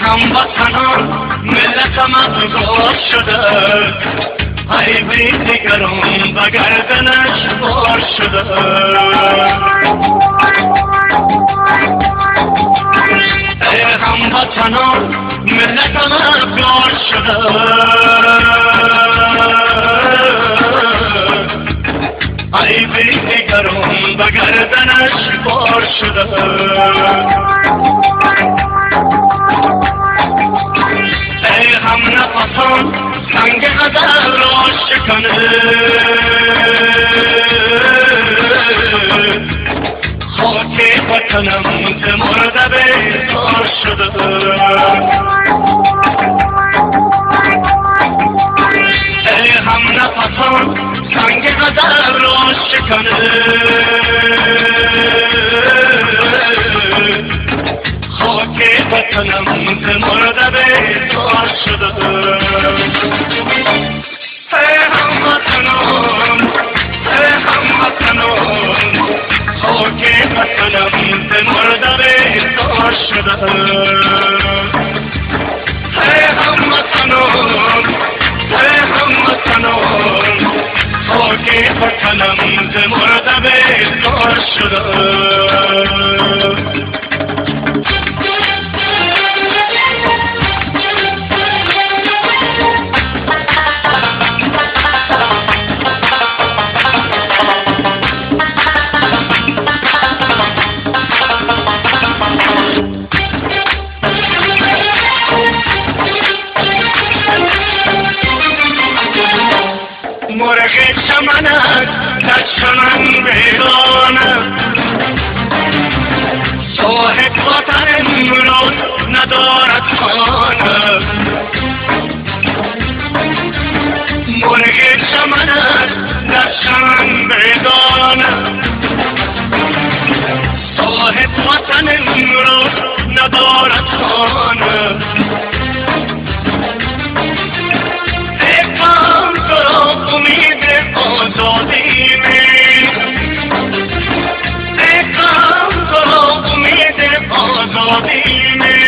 هموطنان ملتم افگار شده، ای بی دیگران به گردنش بار شده. ای هموطنان ملتم افگار شده، ای بی دیگران به گردنش بار شده. ای هم نفسان سنگ غزل را شکنه، خاک وطنم ز مرده بیزار شده. ای هم نفسان سنگ غزل را شکنه، خاک وطنم ز مرده بیزار شده. ای هموطنان، ای هموطنان، خاک وطنم ز مرده بیزار شده. ای هموطنان، ای هموطنان، خاک وطنم ز مرده بیزار شده. مرغ چمنک در چمن ویرانه، صاحب وطن امروز ندارد خانه. مرغ چمنک در چمن ویرانه، صاحب وطن امروز ندارد خانه. امید آزادی میں، ایکام کرو امید آزادی میں،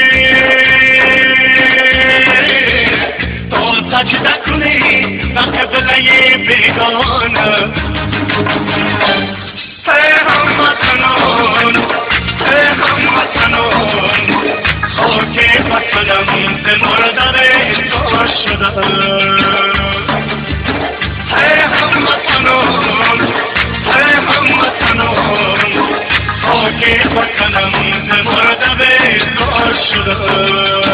تو سجدہ کنی نہ قبلۂ بیگانہ. اے هموطنان، اے هموطنان، خاک وطنم ز مرده بیزار شده. ای هموطنان، ای هموطنان، خاک وطنم ز مرده بیزار شده.